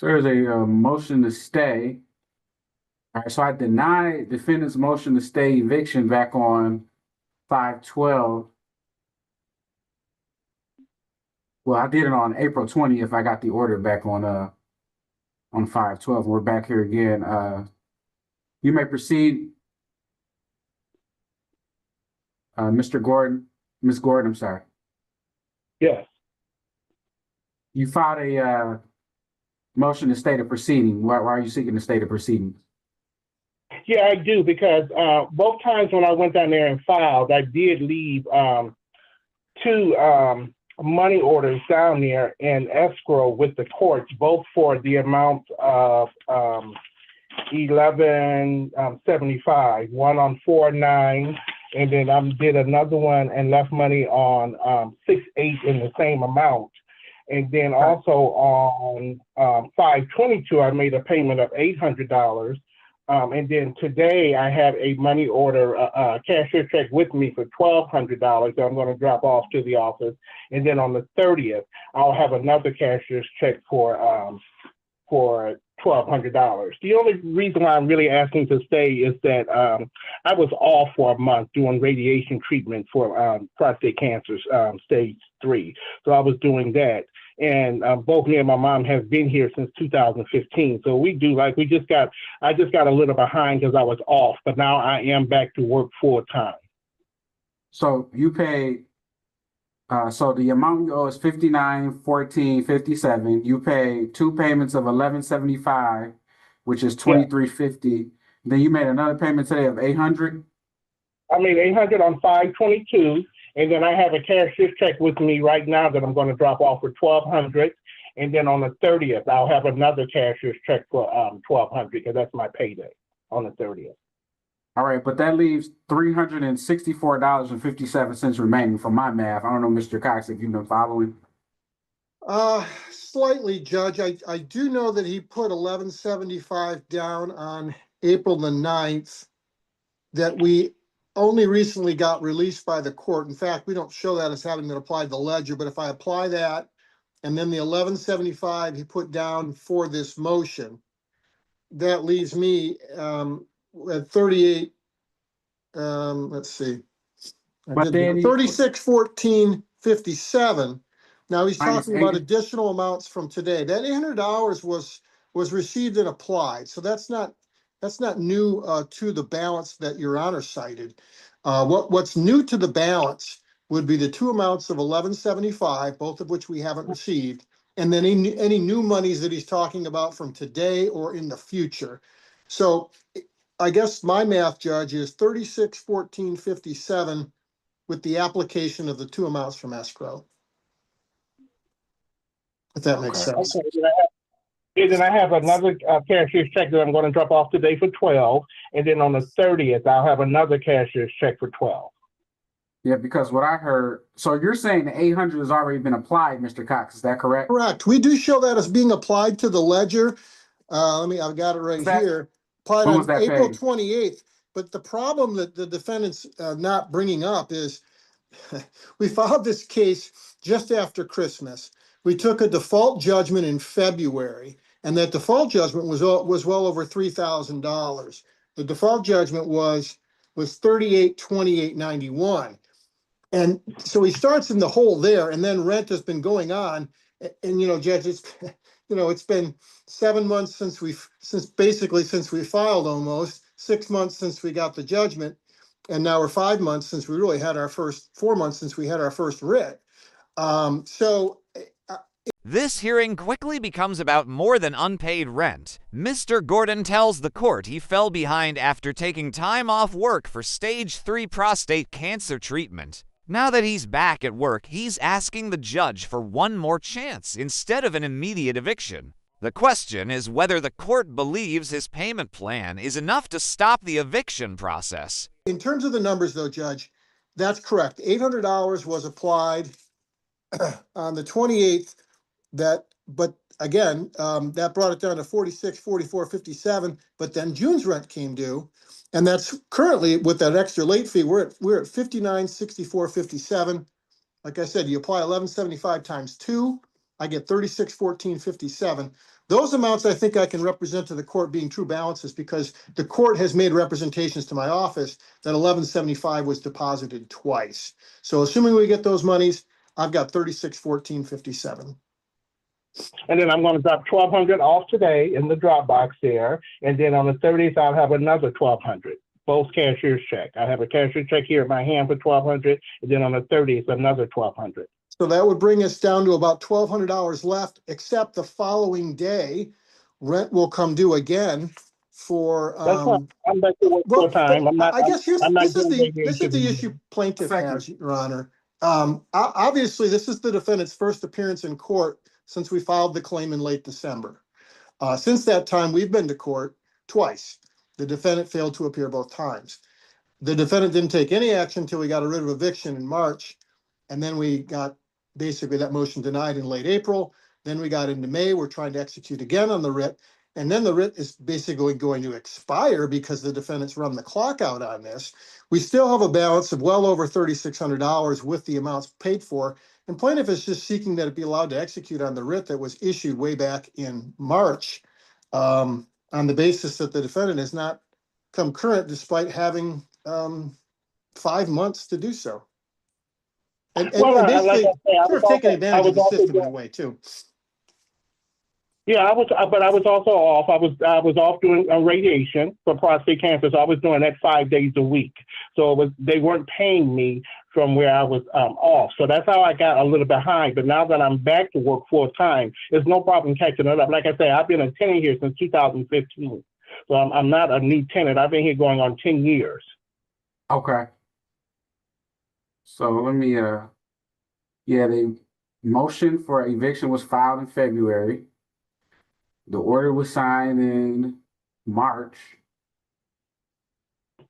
So there's a motion to stay. All right, so I denied defendant's motion to stay eviction back on 5/12. Well, I did it on April 20th. I got the order back on 5/12. We're back here again. You may proceed, Mr. Gordon, Ms. Gordon, I'm sorry. Yes. You filed a motion to stay the proceeding. Why are you seeking to stay the proceedings? Yeah, I do, because both times when I went down there and filed, I did leave two money orders down there in escrow with the courts, both for the amount of $1175, one on 4/9, and then I did another one and left money on 6/8 in the same amount. And then also on 5/22, I made a payment of $800. And then today I have a money order, cashier check with me for $1,200 that I'm going to drop off to the office. And then on the 30th, I'll have another cashier's check for $1,200. The only reason why I'm really asking to stay is that I was off for a month doing radiation treatment for prostate cancer, stage 3. So I was doing that. And both me and my mom have been here since 2015. So I just got a little behind because I was off, but now I am back to work full time. So you pay, so the amount you owe is $59,1457. You pay two payments of $1175, which is $2350. Then you made another payment today of $800. I made $800 on 5/22. And then I have a cashier's check with me right now that I'm going to drop off for $1,200. And then on the 30th, I'll have another cashier's check for $1,200 because that's my payday on the 30th. All right, but that leaves $364.57 remaining for my math. I don't know, Mr. Cox, if you've been following. Slightly, Judge. I do know that he put $1175 down on April the 9th, that we only recently got released by the court. In fact, we don't show that as having been applied to the ledger, but if I apply that and then the $1175 he put down for this motion, that leaves me at 38. Let's see. But then 3614.57. Now he's talking about additional amounts from today. That $800 was received and applied, so that's not new to the balance that Your Honor cited. What's new to the balance would be the two amounts of $1175, both of which we haven't received, and then any new monies that he's talking about from today or in the future. So I guess my math, Judge, is 3614.57 with the application of the two amounts from escrow. If that makes sense. Okay. And then I have another cashier's check that I'm going to drop off today for $12. And then on the 30th, I'll have another cashier's check for $12. Yeah, because what I heard, so you're saying the 800 has already been applied, Mr. Cox, is that correct? Correct. We do show that as being applied to the ledger. I've got it right here. Applied on April 28th. But the problem that the defendant's not bringing up is we filed this case just after Christmas. We took a default judgment in February, and that default judgment was well over $3,000. The default judgment was $38,2891, and so he starts in the hole there, and then rent has been going on, and Judge, it's been 7 months since we filed, almost 6 months since we got the judgment, and now we're 5 months since we really had 4 months since we had our first writ. This hearing quickly becomes about more than unpaid rent. Mr. Gordon tells the court he fell behind after taking time off work for stage 3 prostate cancer treatment. Now that he's back at work, he's asking the judge for one more chance instead of an immediate eviction. The question is whether the court believes his payment plan is enough to stop the eviction process. In terms of the numbers, though, Judge, that's correct. $800 was applied on the 28th. But again, that brought it down to $46,44.57. But then June's rent came due, and that's currently with that extra late fee. We're at $59,64.57. Like I said, you apply $1175 times 2, I get $36,14.57. Those amounts I think I can represent to the court being true balances because the court has made representations to my office that 1175 was deposited twice. So assuming we get those monies, I've got 361457. And then I'm going to drop 1,200 off today in the Dropbox there. And then on the 30th, I'll have another 1,200, both cashier's check. I have a cashier's check here in my hand for 1,200. And then on the 30th, another 1,200. So that would bring us down to about $1,200 left, except the following day, rent will come due again for, That's fine. I'm back to work full time. I guess I'm not this is doing this is the radiation issue plaintiff Second. has, Your Honor. Obviously, this is the defendant's first appearance in court since we filed the claim in late December. Since that time, we've been to court twice. The defendant failed to appear both times. The defendant didn't take any action until we got a writ of eviction in March, and then we got basically that motion denied in late April. Then we got into May. We're trying to execute again on the writ. And then the writ is basically going to expire because the defendants run the clock out on this. We still have a balance of well over $3,600 with the amounts paid for. And plaintiff is just seeking that it be allowed to execute on the writ that was issued way back in March on the basis that the defendant has not come current despite having 5 months to do so. And basically, sort of taking advantage of the system in a way too. Yeah, I was also off. I was off doing radiation for prostate cancer. So I was doing that 5 days a week. So they weren't paying me from where I was off. So that's how I got a little behind. But now that I'm back to work full time, there's no problem catching it up. Like I say, I've been a tenant here since 2015. So I'm not a new tenant. I've been here going on 10 years. Okay. So let me, the motion for eviction was filed in February. The order was signed in March.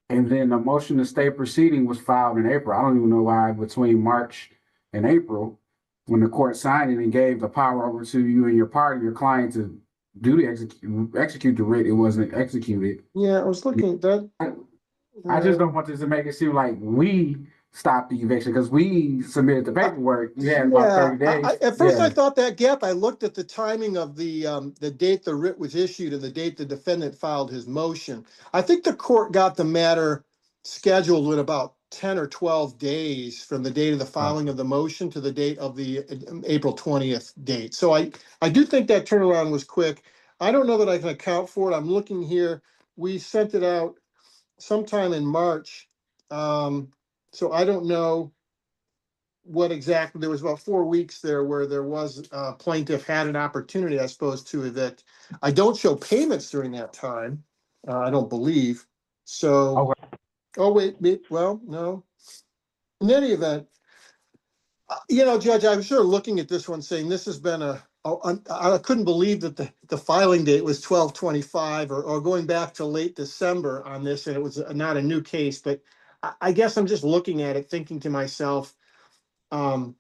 And then the motion to stay proceeding was filed in April. I don't even know why between March and April, when the court signed it and gave the power over to you and your party, your client to do the execute the writ, it wasn't executed. Yeah, I was looking at that. I just don't want this to make it seem like we stopped the eviction because we submitted the paperwork. We had about 30 days. At first I thought that gap, I looked at the timing of the date the writ was issued and the date the defendant filed his motion. I think the court got the matter scheduled with about 10 or 12 days from the date of the filing of the motion to the date of the April 20th date. So I do think that turnaround was quick. I don't know that I can account for it. I'm looking here. We sent it out sometime in March. So I don't know what exactly, there was about 4 weeks there where there was plaintiff had an opportunity, I suppose, to evict. I don't show payments during that time. I don't believe. So, wait, well, no. In any event, Judge, I'm sure looking at this one saying this has been I couldn't believe that the filing date was 12/25 or going back to late December on this, and it was not a new case, but I guess I'm just looking at it thinking to myself, I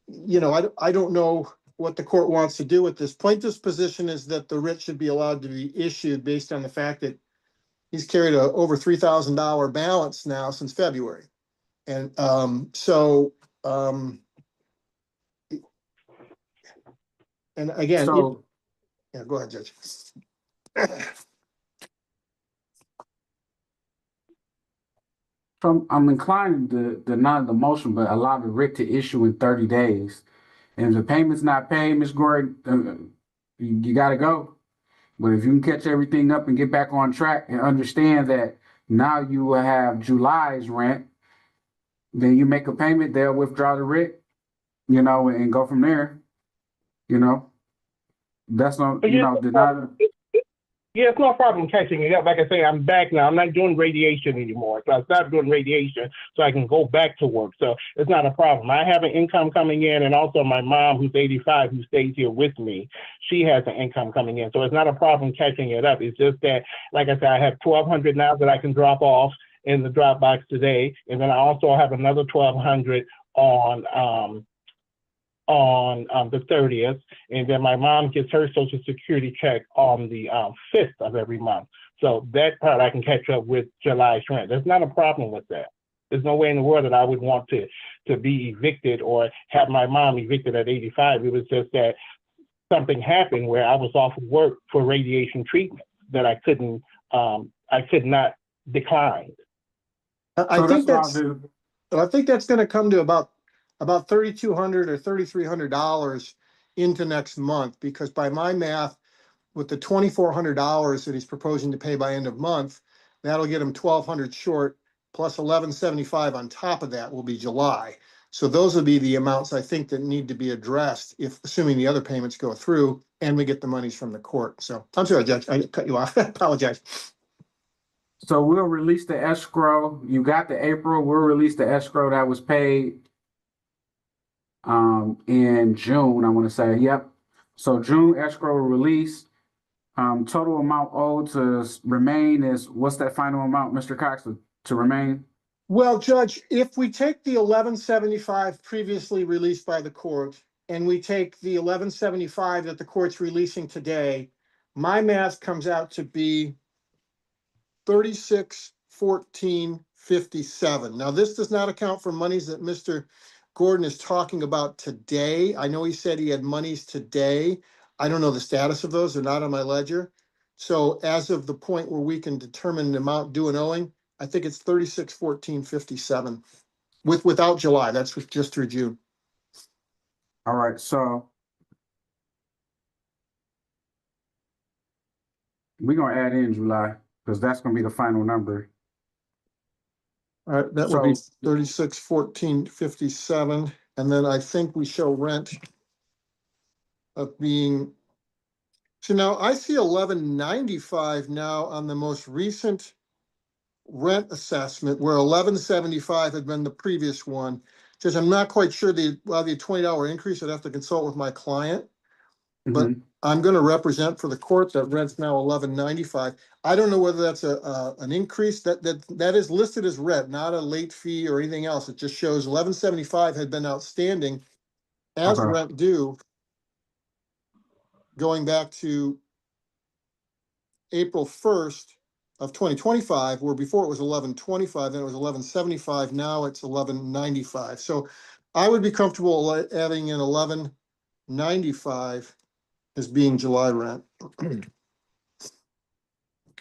don't know what the court wants to do with this. Plaintiff's position is that the writ should be allowed to be issued based on the fact that he's carried a over $3,000 balance now since February. And and again, go ahead, Judge. I'm inclined to deny the motion, but allow the writ to issue in 30 days. And if the payment's not paid, Ms. Gordon, you got to go. But if you can catch everything up and get back on track and understand that now you will have July's rent, then you make a payment, they'll withdraw the writ, and go from there. That's not, deny. Yeah, it's no problem catching it up. Like I say, I'm back now. I'm not doing radiation anymore. So I stopped doing radiation so I can go back to work. So it's not a problem. I have an income coming in, and also my mom, who's 85, who stays here with me, she has an income coming in. So it's not a problem catching it up. It's just that, like I said, I have $1,200 now that I can drop off in the Dropbox today. And then I also have another $1,200 on the 30th, and then my mom gets her Social Security check on the 5th of every month. So that part I can catch up with July's rent. There's not a problem with that. There's no way in the world that I would want to be evicted or have my mom evicted at 85. It was just that something happened where I was off of work for radiation treatment that I could not decline. I So think that's what I'll that's, do. I think that's gonna come to about $3,200 or $3,300 into next month, because by my math, with the $2,400 that he's proposing to pay by end of month, that'll get him 1,200 short, plus 1,175 on top of that will be July. So those will be the amounts I think that need to be addressed, if assuming the other payments go through and we get the monies from the court. So I'm sorry, Judge, I cut you off. I apologize. So we'll release the escrow. You got the April. We'll release the escrow that was paid in June, I want to say. Yep. So June escrow release. Total amount owed to remain is, what's that final amount, Mr. Cox, to remain? Well, Judge, if we take the 1175 previously released by the court and we take the 1175 that the court's releasing today, my math comes out to be 361457. Now, this does not account for monies that Mr. Gordon is talking about today. I know he said he had monies today. I don't know the status of those. They're not on my ledger. So as of the point where we can determine the amount due and owing, I think it's 361457 without July. That's just through June. All right, so we're gonna add in July because that's gonna be the final number. All right, that would be So 361457. And then I think we show rent of being, so now I see 1195 now on the most recent rent assessment, where 1175 had been the previous one. Just I'm not quite sure the $20 increase. I'd have to consult with my client, but I'm going to represent for the court that rent's now 1195. I don't know whether that's an increase that is listed as rent, not a late fee or anything else. It just shows 1175 had been outstanding as Okay. rent due going back to April 1st of 2025, where before it was 1125, then it was 1175, now it's 1195. So I would be comfortable adding in 1195 as being July rent. I don't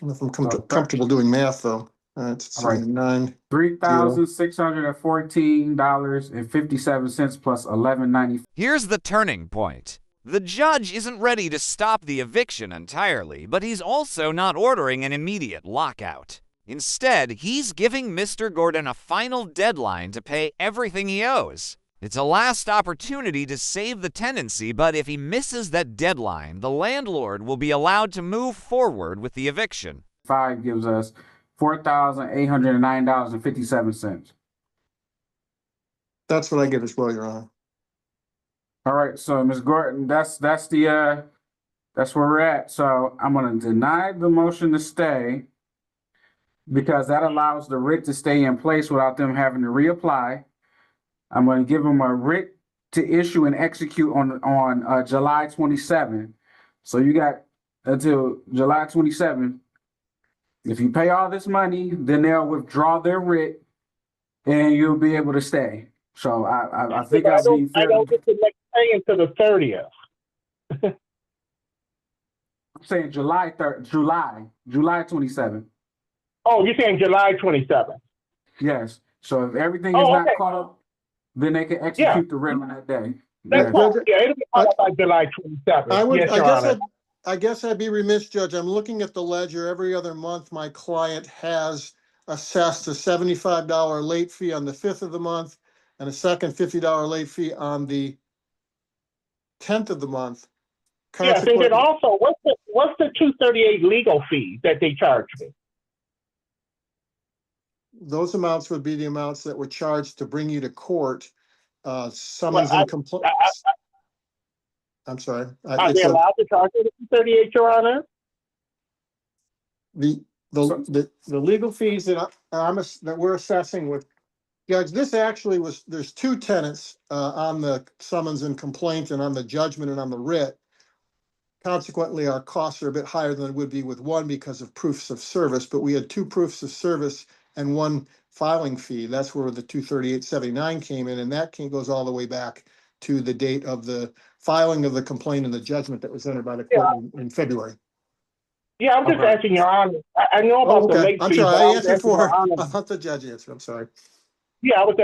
know if I'm comfortable doing math, though. It's All right. 9. $3,614.57 plus $11.95. Here's the turning point. The judge isn't ready to stop the eviction entirely, but he's also not ordering an immediate lockout. Instead, he's giving Mr. Gordon a final deadline to pay everything he owes. It's a last opportunity to save the tenancy, but if he misses that deadline, the landlord will be allowed to move forward with the eviction. 5 gives us $4,809.57. That's what I get as well, Your Honor. All right, so Ms. Gordon, that's where we're at. So I'm gonna deny the motion to stay because that allows the writ to stay in place without them having to reapply. I'm gonna give them a writ to issue and execute on July 27. So you got until July 27. If you pay all this money, then they'll withdraw their writ and you'll be able to stay. So I think I don't get the next pay until the 30th. I'm saying July 27. Oh, you're saying July 27th? Yes. So if everything is not caught up, then they can execute the writ on that day. That's fine. Yeah, it'll be caught up by July 27th. I guess I'd be remiss, Judge. I'm looking at the ledger. Every other month, my client has assessed a $75 late fee on the 5th of the month and a second $50 late fee on the 10th of the month. Yeah, and then also, what's the 238 legal fee that they charge me? Those amounts would be the amounts that were charged to bring you to court. Summons and complaints. I'm sorry. Are they allowed to charge me the 238, Your Honor? The legal fees that that we're assessing with Judge, this actually was, there's 2 tenants on the summons and complaint and on the judgment and on the writ. Consequently, our costs are a bit higher than it would be with one because of proofs of service, but we had 2 proofs of service and 1 filing fee. That's where the 238.79 came in, and that goes all the way back to the date of the filing of the complaint and the judgment that was entered by the court in February. Yeah, I'm just Okay. asking Your Honor. I know Oh, about the okay. late I'm fees, sorry. but I I was answered asking Your for, Honor. I thought the judge answered. I'm sorry. Yeah, I was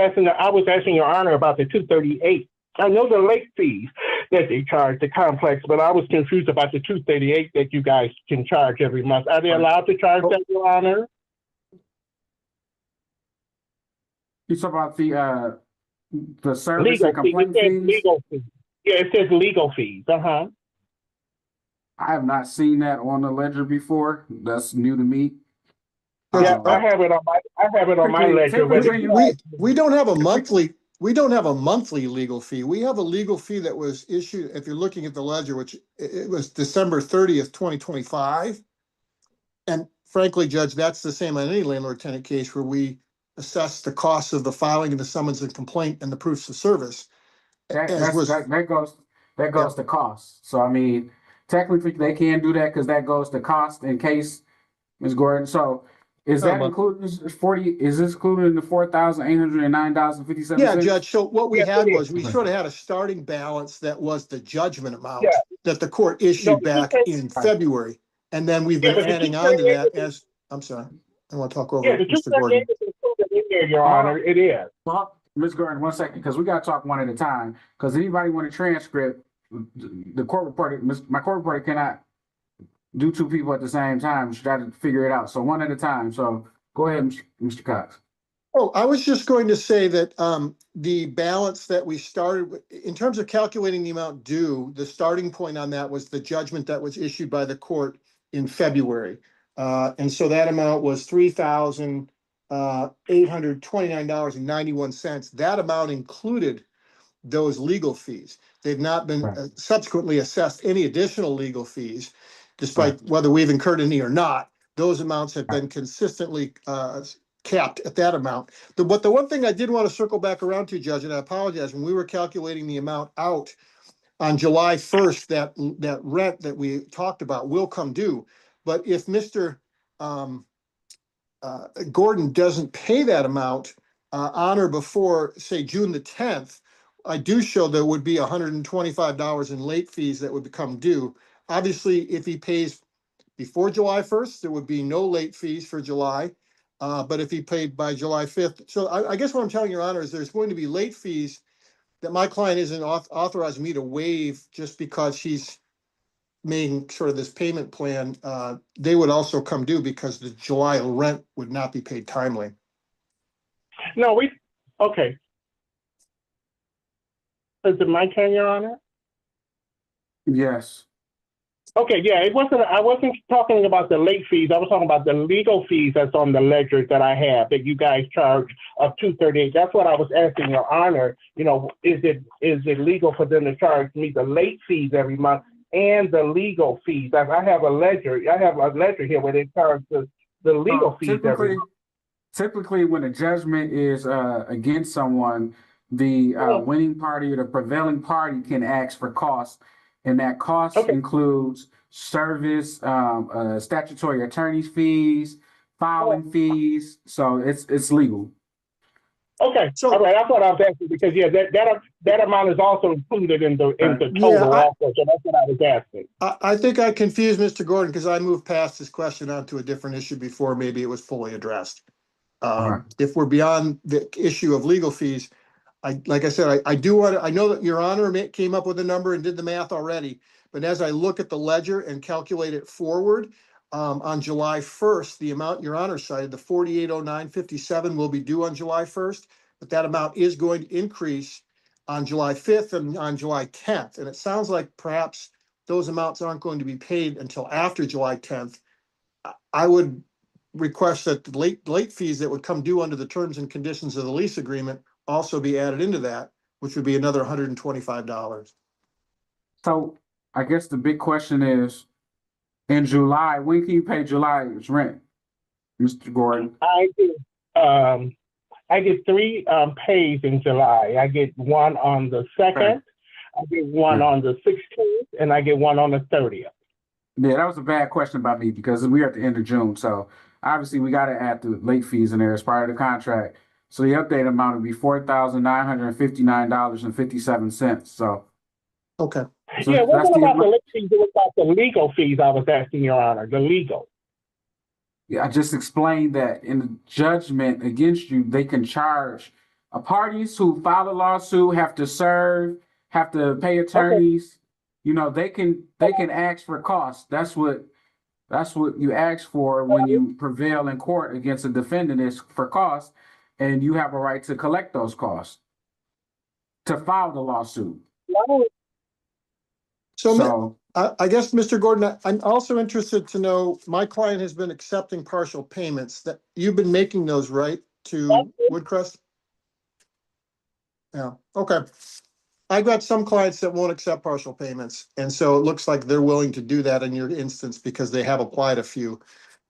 asking Your Honor about the 238. I know the late fees that they charge the complex, but I was confused about the 238 that you guys can charge every month. Are they allowed to charge that, Your Honor? You talk about the service Legal and fees. It complaint says fees? legal fees. Yeah, it says legal fees. Uh-huh. I have not seen that on the ledger before. That's new to me. Yeah, I Judge, have it on my ledger. But typically, we don't have a monthly, we don't have a monthly legal fee. We have a legal fee that was issued, if you're looking at the ledger, which it was December 30th, 2025. And frankly, Judge, that's the same on any landlord tenant case where we assess the cost of the filing of the summons and complaint and the proofs of service. that goes to cost. So I mean, technically they can do that because that goes to cost in case, Ms. Gordon. So is that included? Is this included in the $4,809.57? Yeah, Judge. So what we Yes, had it was is. we sort of had a starting balance that was the judgment Yeah. amount that the court No, issued the back in February. And then we've been but the adding on to 238 that as, I'm sorry, I want to talk Yeah, over the Mr. 238 Gordon. is included in there, Your Honor. It is. Well, Ms. Gordon, 1 second, because we got to talk one at a time. Because anybody want a transcript, the court reporter, my court reporter cannot do two people at the same time. She got to figure it out. So one at a time. So go ahead, Mr. Cox. Oh, I was just going to say that the balance that we started with, in terms of calculating the amount due, the starting point on that was the judgment that was issued by the court in February. And so that amount was $3,829.91. That amount included those legal fees. They've not been subsequently assessed any additional legal fees, despite whether we've incurred any or not. Those amounts have been consistently capped at that amount. But the one thing I did want to circle back around to, Judge, and I apologize, when we were calculating the amount out on July 1st, that rent that we talked about will come due. But if Mr. Gordon doesn't pay that amount on or before, say, June the 10th, I do show there would be $125 in late fees that would become due. Obviously, if he pays before July 1st, there would be no late fees for July. But if he paid by July 5th, so I guess what I'm telling Your Honor is there's going to be late fees that my client isn't authorizing me to waive just because she's making sort of this payment plan. They would also come due because the July rent would not be paid timely. No, okay. Is it my turn, Your Honor? Yes. Okay, yeah, I wasn't talking about the late fees. I was talking about the legal fees that's on the ledger that I have that you guys charge of $238. That's what I was asking Your Honor. You know, is it legal for them to charge me the late fees every month and the legal fees? I have a ledger here where they charge the legal fees every month. Typically, when a judgment is against someone, the winning party or the prevailing party can ask for costs, and that cost includes service, statutory attorney's fees, filing fees. So it's legal. Okay, all right. That's what I was asking because that amount is also included in the total also. So that's what I was asking. I think I confused Mr. Gordon because I moved past this question onto a different issue before maybe it was fully addressed. If we're beyond the issue of legal fees, like I said, I know that Your Honor came up with a number and did the math already, but as I look at the ledger and calculate it forward, on July 1st, the amount Your Honor cited, the $4,809.57 will be due on July 1st, but that amount is going to increase on July 5th and on July 10th. And it sounds like perhaps those amounts aren't going to be paid until after July 10th. I would request that the late fees that would come due under the terms and conditions of the lease agreement also be added into that, which would be another $125. So I guess the big question is, in July, when can you pay July's rent, Mr. Gordon? I get three pays in July. I get one on the 2nd, I get one on the 16th, and I get one on the 30th. Yeah, that was a bad question about me because we're at the end of June. So obviously we got to add the late fees in there as part of the contract. So the update amount would be $4,959.57. So Okay. So Yeah, it that's wasn't the about the amount. late fees, it was about the legal fees I was asking, Your Honor, the legal. Yeah, I just explained that in the judgment against you, they can charge parties who file a lawsuit have to serve, have to pay Okay, attorneys. You know, they can ask for costs. That's what you ask for when you prevail in court against a defendant is for costs, and you have a right to collect those costs to file the lawsuit. So So I guess, Mr. Gordon, I'm also interested to know, my client has been accepting partial payments that you've been making those, right, to Woodcrest? Yeah, okay. I've got some clients that won't accept partial payments, and so it looks like they're willing to do that in your instance because they have applied a few.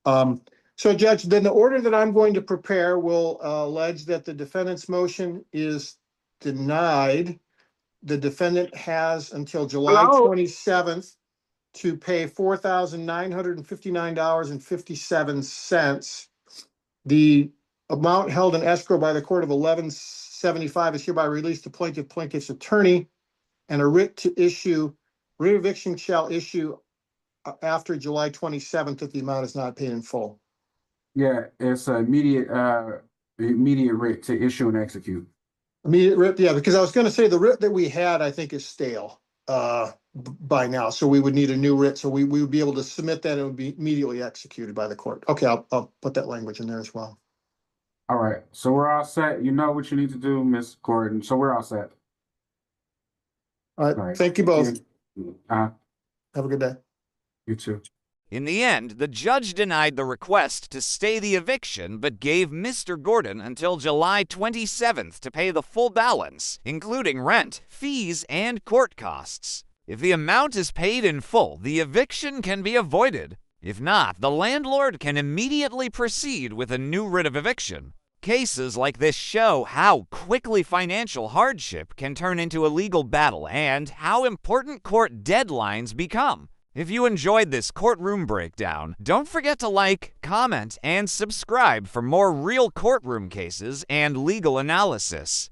So Judge, then the order that I'm going to prepare will allege that the defendant's motion is denied. The defendant has until July hello. 27th to pay $4,959.57. The amount held in escrow by the court of 1175 is hereby released to plaintiff's attorney, and a writ of eviction shall issue after July 27th if the amount is not paid in full. Yeah, it's immediate writ to issue and execute. Immediate writ, yeah, because I was going to say the writ that we had, I think, is stale by now, so we would need a new writ. So we would be able to submit that and it would be immediately executed by the court. Okay, I'll put that language in there as well. All right, so we're all set. You know what you need to do, Miss Gordon. So we're all set. All All right, right. thank you both. Have Have a good day. You too. In the end, the judge denied the request to stay the eviction but gave Mr. Gordon until July 27th to pay the full balance, including rent, fees, and court costs. If the amount is paid in full, the eviction can be avoided. If not, the landlord can immediately proceed with a new writ of eviction. Cases like this show how quickly financial hardship can turn into a legal battle and how important court deadlines become. If you enjoyed this courtroom breakdown, don't forget to like, comment, and subscribe for more real courtroom cases and legal analysis.